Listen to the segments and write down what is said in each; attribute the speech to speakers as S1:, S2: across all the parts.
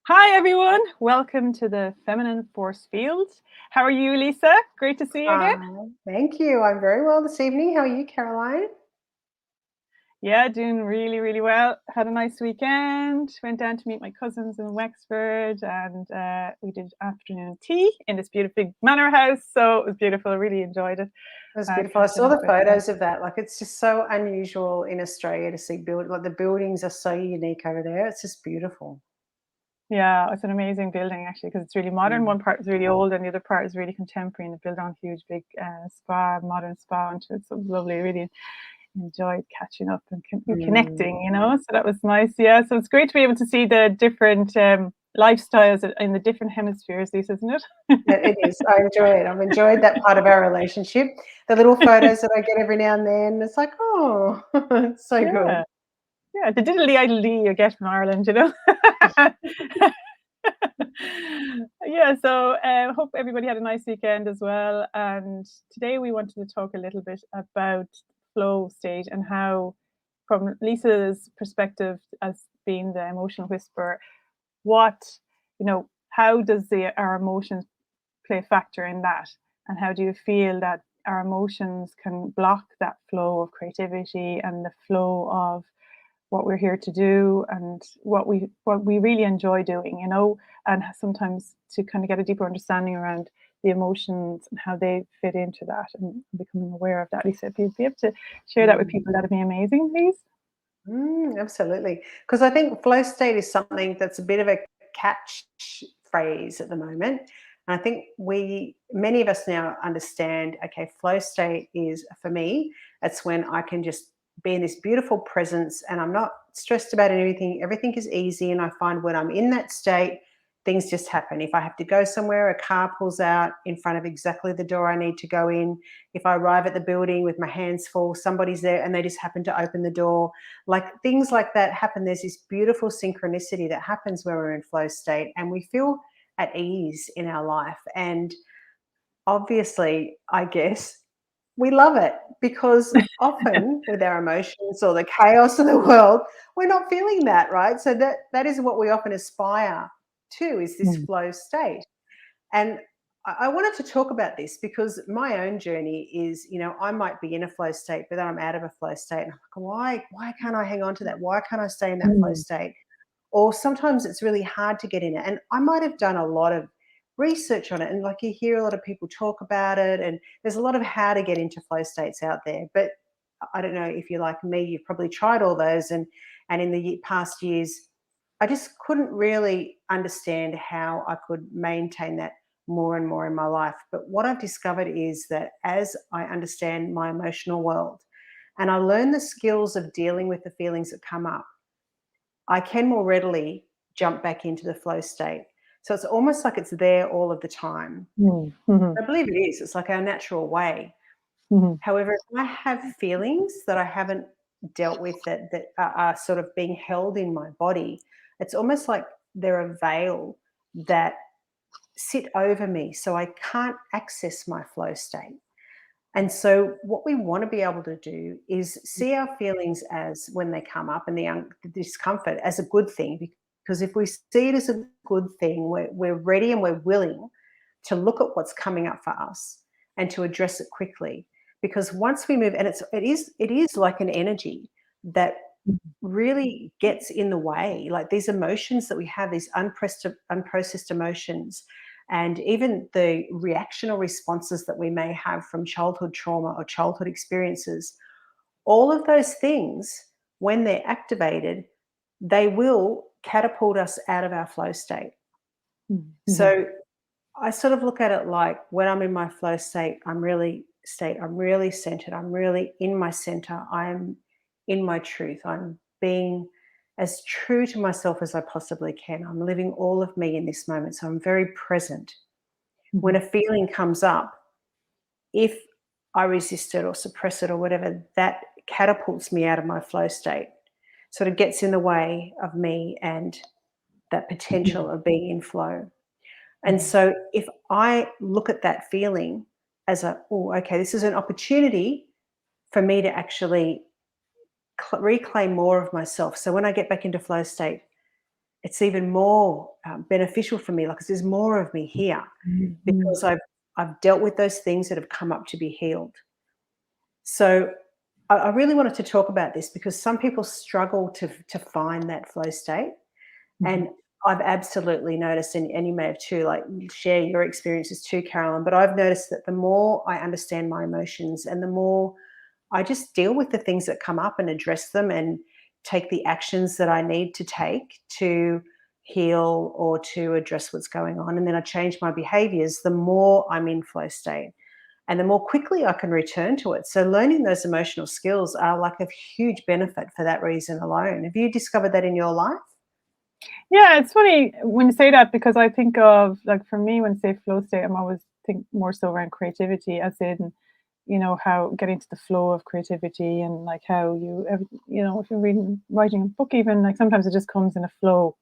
S1: Hi, everyone. Welcome to the Feminine Force Field. How are you, Lisa? Great to see you again.
S2: Thank you. I'm very well this evening. How are you, Caroline?
S1: Yeah, doing really, really well. Had a nice weekend. Went down to meet my cousins in Wexford and we did afternoon tea in this beautiful big manor house. So it was beautiful. I really enjoyed it.
S2: It was beautiful. I
S1: Catching
S2: saw
S1: up
S2: the
S1: with
S2: photos of that. Like, it's just so unusual in Australia to see like the buildings are so unique over there. It's just beautiful.
S1: Yeah, it's an amazing building actually because it's really modern.
S2: Mm.
S1: One part is really old and the other part is really contemporary and they built on a huge big modern spa into it. So it was lovely. Really enjoyed catching up and
S2: Mm.
S1: connecting, so that was nice. Yeah, so it's great to be able to see the different lifestyles in the different hemispheres, Lisa, isn't
S2: It
S1: it?
S2: is. I enjoy it. I've enjoyed that part of our relationship. The little photos that I get every now and then, it's like, oh, it's so good.
S1: Yeah, yeah, the diddly idly you get from Ireland. Yeah, so hope everybody had a nice weekend as well. And today we wanted to talk a little bit about flow state and how, from Lisa's perspective as being the emotional whisperer, what how does our emotions play a factor in that, and how do you feel that our emotions can block that flow of creativity and the flow of what we're here to do and what we really enjoy doing, and sometimes to kind of get a deeper understanding around the emotions and how they fit into that and becoming aware of that. Lisa, if you'd be able to share that with
S2: Mm.
S1: people, that'd be amazing, please.
S2: Absolutely. Because I think flow state is something that's a bit of a catch phrase at the moment. And I think many of us now understand, okay, flow state is for me, it's when I can just be in this beautiful presence and I'm not stressed about anything. Everything is easy. And I find when I'm in that state, things just happen. If I have to go somewhere, a car pulls out in front of exactly the door I need to go in. If I arrive at the building with my hands full, somebody's there and they just happen to open the door. Like, things like that happen. There's this beautiful synchronicity that happens when we're in flow state and we feel at ease in our life. And obviously, I guess we love it because often with our emotions or the chaos of the world, we're not feeling that, right? So that is what we often aspire to, is this
S1: Mm.
S2: flow state. And I wanted to talk about this because my own journey is, I might be in a flow state, but then I'm out of a flow state. And I'm like, why can't I hang on to that? Why can't I stay in that flow
S1: Mm.
S2: state? Or sometimes it's really hard to get in it. And I might have done a lot of research on it. And like, you hear a lot of people talk about it, and there's a lot of how to get into flow states out there. But I don't know if you're like me, you've probably tried all those. And in the past years, I just couldn't really understand how I could maintain that more and more in my life. But what I've discovered is that as I understand my emotional world and I learn the skills of dealing with the feelings that come up, I can more readily jump back into the flow state. So it's almost like it's there all of the time.
S1: Mm. Mhm.
S2: I believe it is. It's like our natural way.
S1: Mhm.
S2: However, if I have feelings that I haven't dealt with that are sort of being held in my body, it's almost like they're a veil that sit over me so I can't access my flow state. And so, what we want to be able to do is see our feelings as, when they come up, and the discomfort as a good thing. Because if we see it as a good thing, we're ready and we're willing to look at what's coming up for us and to address it quickly. Because once we move, and it is like an energy that really gets in the way. Like, these emotions that we have, these unprocessed emotions, and even the reactional responses that we may have from childhood trauma or childhood experiences, all of those things, when they're activated, they will catapult us out of our flow state.
S1: Mhm. Mhm.
S2: So I sort of look at it like, when I'm in my flow state, I'm really centered. I'm really in my center. I'm in my truth. I'm being as true to myself as I possibly can. I'm living all of me in this moment. So I'm very present. When
S1: Mhm.
S2: a feeling comes up, if I resist it or suppress it or whatever, that catapults me out of my flow state. Sort of gets in the way of me and that potential
S1: Mhm.
S2: of being in flow. And
S1: Mhm.
S2: so if I look at that feeling as oh, okay, this is an opportunity for me to actually reclaim more of myself. So when I get back into flow state, it's even more beneficial for me, like, 'cause there's more of me here
S1: Mhm.
S2: because I've dealt with those things that have come up to be healed. So I really wanted to talk about this because some people struggle to find that flow state,
S1: Mhm.
S2: and I've absolutely noticed, and you may have too, like, share your experiences too, Carolyn. But I've noticed that the more I understand my emotions and the more I just deal with the things that come up and address them and take the actions that I need to take to heal or to address what's going on. And then I change my behaviors, the more I'm in flow state and the more quickly I can return to it. So learning those emotional skills are like a huge benefit for that reason alone. Have you discovered that in your life?
S1: Yeah, it's funny when you say that because I think of like for me when say flow state, I'm always think more so around creativity, as in, how getting to the flow of creativity and like how if you're writing a book, even like sometimes it just comes in a flow.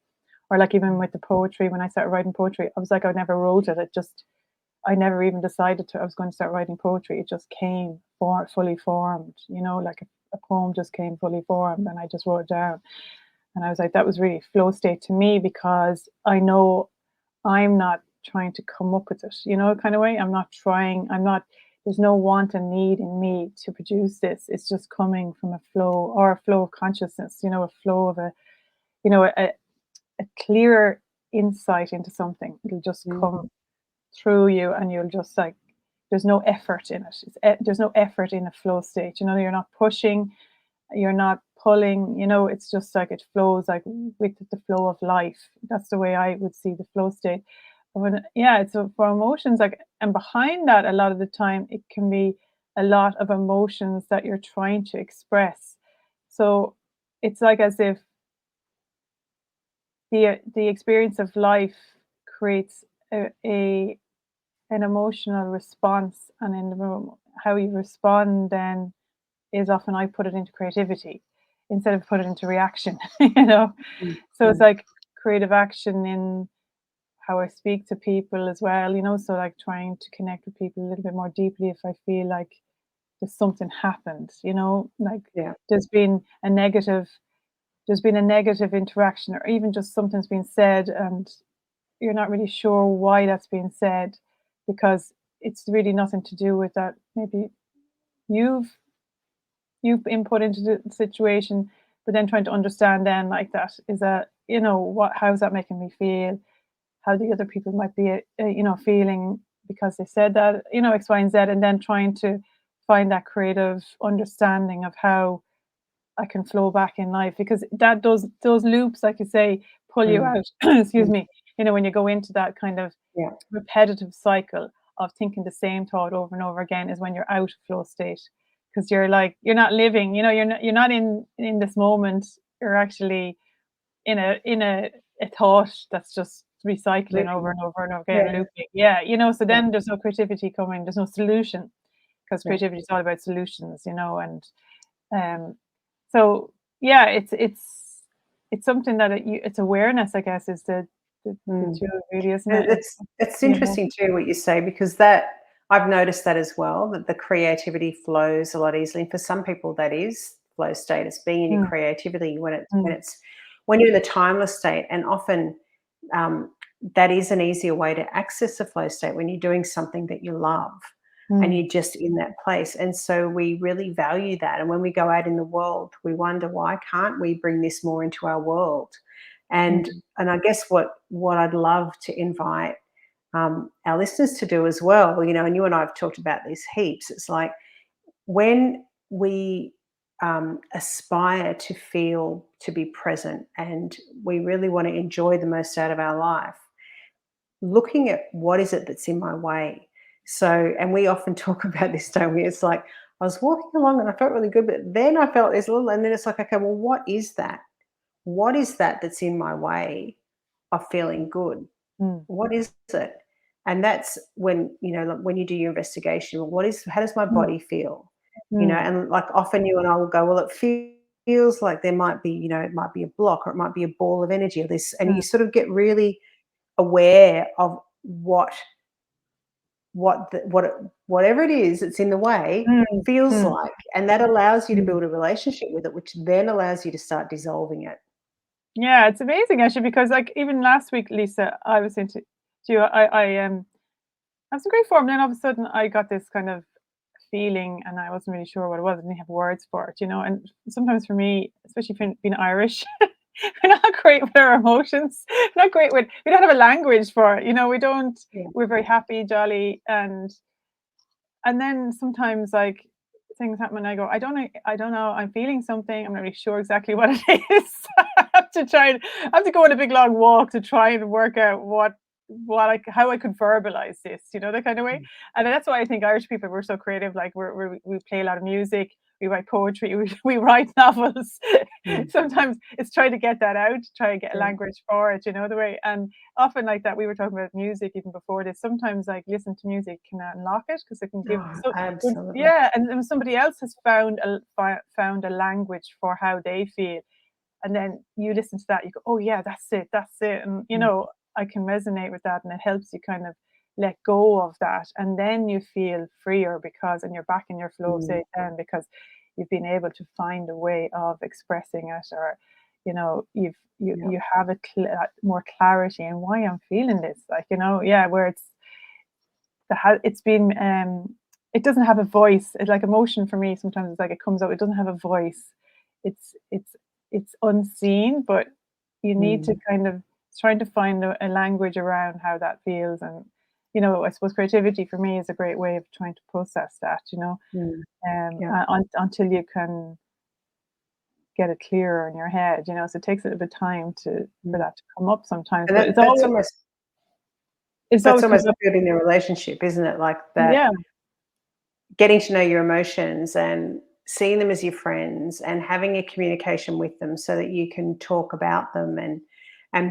S1: Or like even with the poetry, when I started writing poetry, I was like I never wrote it. I never even decided I was going to start writing poetry. It just came fully formed, like a poem just came fully formed and I just wrote it down. And I was like, that was really flow state to me because I know I'm not trying to come up with it, kind of way. I'm not, there's no want and need in me to produce this. It's just coming from a flow or a flow of consciousness, a flow of you know, a, a clearer insight into something. It'll just
S2: Mm,
S1: come through you and you'll just like, there's no effort in it. There's no effort in a flow state. You're not pushing, you're not pulling, it's just like it flows like with the flow of life. That's the way I would see the flow state. Yeah, it's for emotions, like, and behind that, a lot of the time, it can be a lot of emotions that you're trying to express. So it's like as if the experience of life creates a an emotional response, and in the room, how you respond then is often I put it into creativity instead of put it into reaction, you know?
S2: mm,
S1: So it's
S2: mm.
S1: like creative action in how I speak to people as well, so like trying to connect with people a little bit more deeply if I feel like there's something happened, like
S2: Yeah.
S1: there's been a negative there's been a negative interaction or even just something's been said and you're not really sure why that's being said because it's really nothing to do with that maybe you've you've input into the situation, but then trying to understand then like that is that what how's that making me feel? How the other people might be feeling because they said that X, Y, and Z, and then trying to find that creative understanding of how I can flow back in life because that does those loops, like you say, pull you
S2: Mm,
S1: out. Excuse
S2: mm.
S1: me. When you go into that kind of
S2: Yeah.
S1: repetitive cycle of thinking the same thought over and over again is when you're out of flow state because you're like you're not living, you're not in this moment. You're actually in a thought that's just recycling over
S2: Living.
S1: and over and over again,
S2: Yeah.
S1: looping. Yeah, so
S2: Yeah.
S1: then there's no creativity coming, there's no solution because
S2: Yeah.
S1: creativity is all about solutions, and um so yeah, it's something that it's awareness, I guess, is the
S2: Mm.
S1: two really, isn't
S2: It
S1: it?
S2: it's
S1: You know.
S2: interesting too what you say because that I've noticed that as well, that the creativity flows a lot easily. And for some people, that is flow state. It's being in your
S1: Mm,
S2: creativity
S1: mm,
S2: when you're in the timeless state, and often um, that is an easier way to access a flow state when you're doing something that you love and
S1: mm,
S2: you're just in that place. And so we really value that. And when we go out in the world, we wonder why can't we bring this more into our world? And
S1: mm,
S2: and I guess what I'd love to invite our listeners to do as well, and you and I have talked about this heaps. It's like when we aspire to feel to be present and we really want to enjoy the most out of our life, looking at what is it that's in my way. So, and we often talk about this, don't we? It's like I was walking along and I felt really good, but then I felt this little, and then it's like, okay, well, what is that? What is that that's in my way of feeling good?
S1: mm,
S2: What is it? And that's when, like when you do your investigation, well, how does my
S1: mm,
S2: body feel?
S1: mm,
S2: And like often you and I will go, well, it feels like there might be, it might be a block or it might be a ball of energy or this. And
S1: mm,
S2: you sort of get really aware of whatever it is that's in the way
S1: mm,
S2: feels
S1: mm,
S2: like. And that allows you to
S1: mm.
S2: build a relationship with it, which then allows you to start dissolving it.
S1: Yeah, it's amazing actually because like even last week, Lisa, I was into to you. I was in great form. Then all of a sudden, I got this kind of feeling, and I wasn't really sure what it was. I didn't have words for it, you know. And sometimes for me, especially being Irish, we're not great with our emotions. Not great with. We don't have a language for it, you know. We don't.
S2: Yeah.
S1: We're very happy, jolly, and then sometimes like things happen and I go, I don't know, I'm feeling something, I'm not really sure exactly what it is. I have to go on a big long walk to try and work out how I could verbalize this, you know, that kind of way.
S2: Mm.
S1: And that's why I think Irish people we're so creative. Like we play a lot of music, we write poetry, we write novels.
S2: Mm.
S1: Sometimes it's trying to get that out, try and get a
S2: Yeah.
S1: language for it, you know, the way. And often like that, we were talking about music even before this. Sometimes like listen to music can unlock it because it can give
S2: Oh,
S1: so
S2: absolutely.
S1: yeah, and then somebody else has found a language for how they feel, and then you listen to that, you go, oh yeah, that's it, and you
S2: Mm.
S1: know, I can resonate with that, and it helps you kind of let go of that, and then you feel freer because, and you're back in your flow
S2: Mm.
S1: state then because you've been able to find a way of expressing it, or you know,
S2: Yeah.
S1: you have more clarity in why I'm feeling this, like you know, yeah, where it's been it doesn't have a voice. It's like emotion for me sometimes it's like it comes out, it doesn't have a voice. It's it's it's unseen, but you need to
S2: Mm.
S1: kind of trying to find a language around how that feels. And you know, I suppose creativity for me is a great way of trying to process that, you know,
S2: Mm. Yeah.
S1: until you can get it clearer in your head, you know. So it takes a little bit of time to for
S2: Mm.
S1: that to come up sometimes,
S2: And
S1: but it's
S2: that's
S1: always comes
S2: almost
S1: up.
S2: building a relationship, isn't it? Like that,
S1: Yeah,
S2: getting to know your emotions and seeing them as your friends and having a communication with them so that you can talk about them and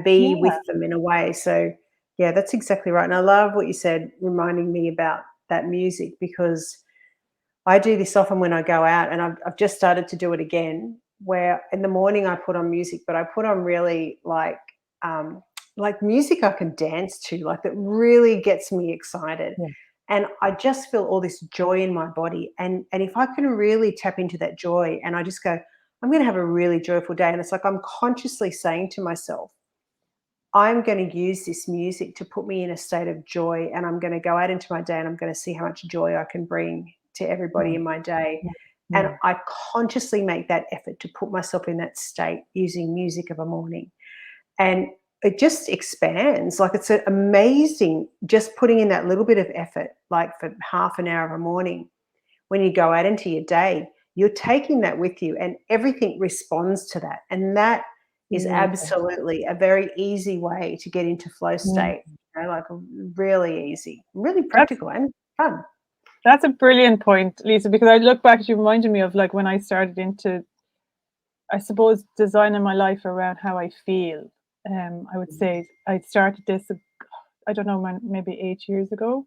S2: be
S1: yeah,
S2: with them in a way. So yeah, that's exactly right. And I love what you said, reminding me about that music, because I do this often when I go out, and I've just started to do it again. Where in the morning I put on music, but I put on really um, like music I can dance to, like that really gets me excited,
S1: yeah.
S2: and I just feel all this joy in my body. And if I can really tap into that joy, and I just go, I'm going to have a really joyful day, and it's like I'm consciously saying to myself, I'm going to use this music to put me in a state of joy, and I'm going to go out into my day and I'm going to see how much joy I can bring to everybody
S1: Mm,
S2: in my day.
S1: yeah,
S2: And
S1: yeah.
S2: I consciously make that effort to put myself in that state using music of a morning. And it just expands. Like it's amazing just putting in that little bit of effort, like for half an hour of a morning. When you go out into your day, you're taking that with you, and everything responds to that. And that is
S1: Beautiful.
S2: absolutely a very easy way to get into flow
S1: Mm.
S2: state, like really easy, really
S1: That's
S2: practical and fun.
S1: that's a brilliant point, Lisa, because I look back, you reminded me of like when I started into, I suppose, designing my life around how I feel. I would say I started this, I don't know, maybe 8 years ago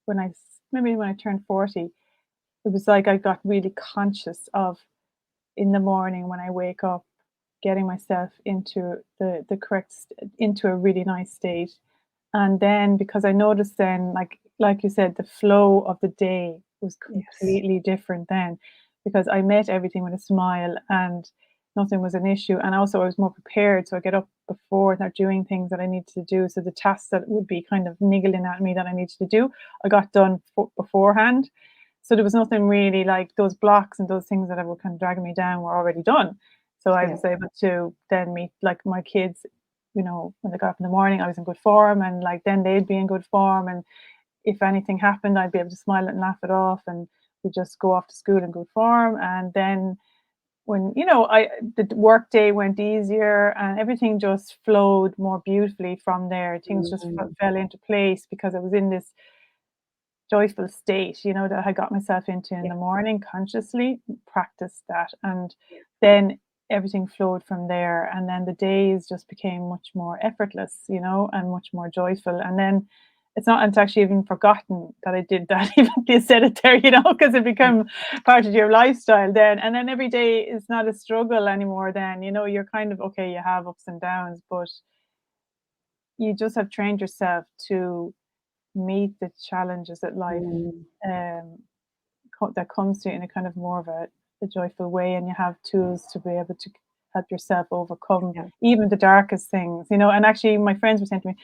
S1: when maybe when I turned 40. It was like I got really conscious of in the morning when I wake up, getting myself into the correct, into a really nice state. And then because I noticed then, like you said, the flow of the day was
S2: Yes.
S1: completely different then because I met everything with a smile and nothing was an issue. And also I was more prepared. So I get up before and start doing things that I need to do. So the tasks that would be kind of niggling at me that I needed to do, I got done beforehand. So there was nothing really like those blocks and those things that were kind of dragging me down were already done. So I
S2: Yeah.
S1: was able to then meet like my kids, you know, when they got up in the morning, I was in good form, and like then they'd be in good form. And if anything happened, I'd be able to smile and laugh it off, and we just go off to school in good form. And then when you know, the work day went easier, and everything just flowed more beautifully from there. Things just
S2: Mm.
S1: fell into place because I was in this joyful state, you know, that I got myself into in
S2: Yeah.
S1: the morning consciously, practiced that. And
S2: Yeah.
S1: then everything flowed from there. And then the days just became much more effortless, you know, and much more joyful. And then it's actually even forgotten that I did that, even if you said it there, you know, because it became part of your lifestyle then. And then every day is not a struggle anymore then, you know, you're kind of okay, you have ups and downs, but you just have trained yourself to meet the challenges that life
S2: Mm.
S1: um, that comes to you in a kind of more of a joyful way, and you have tools to be able to help yourself overcome
S2: Yeah.
S1: even the darkest things, you know. And actually, my friends were saying to me,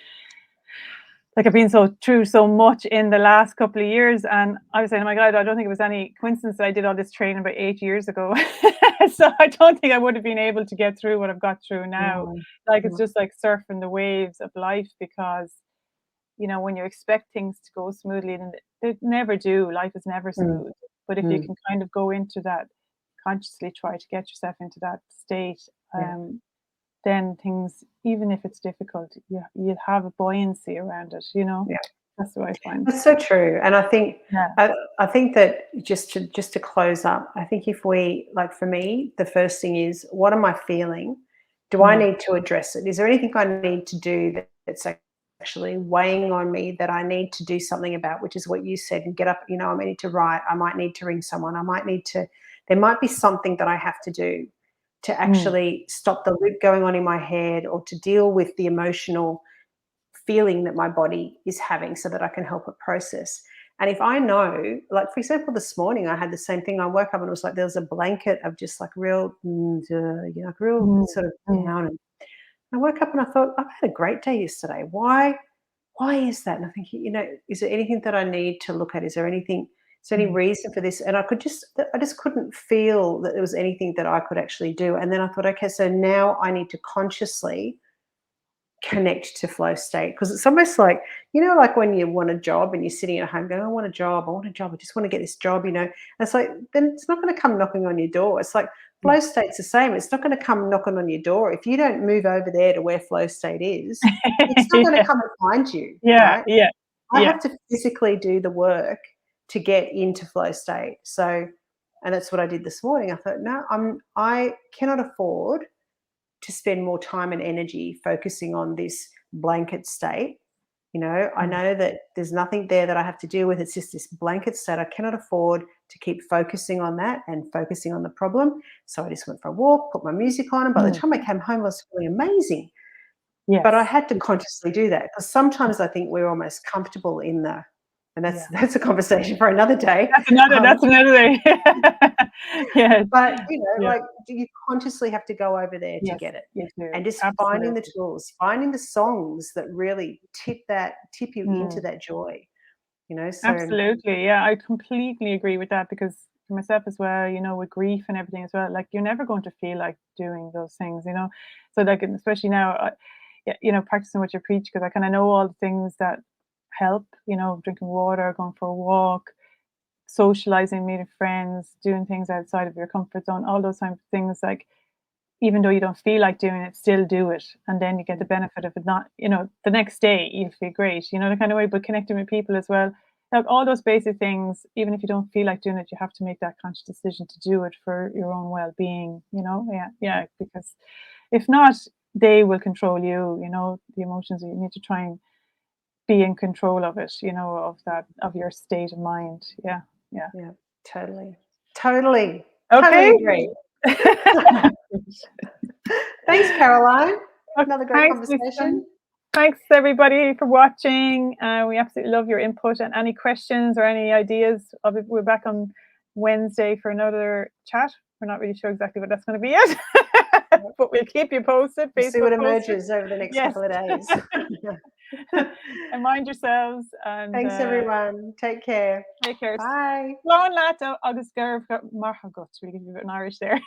S1: like, I've been through so much in the last couple of years, and I was saying, oh my God, I don't think it was any coincidence that I did all this training about 8 years ago. So I don't think I would have been able to get through what I've got through now.
S2: No,
S1: Like, it's
S2: no,
S1: just like surfing the waves of life, because you know, when you expect things to go smoothly, and they never do. Life is never
S2: mm,
S1: smooth. But if you
S2: mm,
S1: can kind of go into that, consciously try to get yourself into that state,
S2: yeah,
S1: then things, even if it's difficult, you have a buoyancy around it, you know?
S2: yeah.
S1: That's what I find.
S2: That's so true. And I think
S1: Yeah.
S2: I think that just to close up, I think if we, like, for me, the first thing is, what am I feeling? Do I
S1: Mm,
S2: need to address it? Is there anything I need to do that's actually weighing on me that I need to do something about, which is what you said, and get up, I might need to write, I might need to ring someone, there might be something that I have to do to
S1: mm,
S2: actually stop the loop going on in my head, or to deal with the emotional feeling that my body is having, so that I can help it process. And if I know, like, for example, this morning I had the same thing. I woke up and it was like there was a blanket of just like real, like real
S1: mm,
S2: sort of
S1: mm,
S2: down. And I woke up and I thought, I've had a great day yesterday. Why is that? And I think, is there anything that I need to look at? Is there any
S1: mm.
S2: reason for this? And I just couldn't feel that there was anything that I could actually do. And then I thought, okay, so now I need to consciously connect to flow state, because it's almost like, like when you want a job and you're sitting at home going, I want a job, I just want to get this job, and it's like, then it's not going to come knocking on your door. It's like
S1: Yeah.
S2: flow state's the same. It's not going to come knocking on your door if you don't move over there to where flow state is. It's not going to
S1: Yeah.
S2: come and find you,
S1: Yeah.
S2: right?
S1: Yeah.
S2: I
S1: Yeah.
S2: have to physically do the work to get into flow state. So, and that's what I did this morning. I thought, no, I cannot afford to spend more time and energy focusing on this blanket state. I
S1: Mm,
S2: know that there's nothing there that I have to deal with. It's just this blanket state. I cannot afford to keep focusing on that and focusing on the problem. So I just went for a walk, put my music on, and by the
S1: mm.
S2: time I came home, I was feeling amazing. But I
S1: Yes.
S2: had to consciously do that, because sometimes I think we're almost comfortable in the, and that's
S1: Yeah.
S2: that's a conversation for another day.
S1: That's another thing. Yes.
S2: But,
S1: Yeah.
S2: like, do you consciously have to go over there to
S1: Yes,
S2: get it?
S1: you
S2: And
S1: do.
S2: just finding the
S1: Absolutely.
S2: tools, finding the songs that really tip you into
S1: Mm.
S2: that joy, so
S1: Absolutely. Yeah, I completely agree with that, because for myself as well, you know, with grief and everything as well, like, you're never going to feel like doing those things, you know. So like, and especially now, yeah, you know, practicing what you preach, because I kind of know all the things that help, you know, drinking water, going for a walk, socializing, meeting friends, doing things outside of your comfort zone, all those types of things. Like, even though you don't feel like doing it, still do it. And then you get the benefit of it, not, you know, the next day you feel great, you know, the kind of way, but connecting with people as well. Like, all those basic things, even if you don't feel like doing it, you have to make that conscious decision to do it for your own well-being, you know? Yeah, yeah. Because if not, they will control you, you know, the emotions. You need to try and be in control of it, you know, of that, of your state of mind. Yeah, yeah.
S2: yeah, totally. Totally. Totally
S1: Okay.
S2: agree. Thanks, Caroline.
S1: Oh,
S2: Another great
S1: thanks, Lisa.
S2: conversation.
S1: Thanks everybody for watching. We absolutely love your input, and any questions or any ideas. We're back on Wednesday for another chat. We're not really sure exactly what that's going to be yet,
S2: Yep.
S1: but we'll keep you posted.
S2: We'll see
S1: Facebook
S2: what
S1: posted.
S2: emerges over the next
S1: Yes.
S2: couple of days.
S1: And mind yourselves, and
S2: Thanks, everyone. Take care.
S1: take care.
S2: Bye.
S1: Slán leat agus gcuireadh mar go, really give you an Irish there.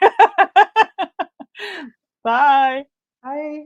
S1: Bye.
S2: Bye.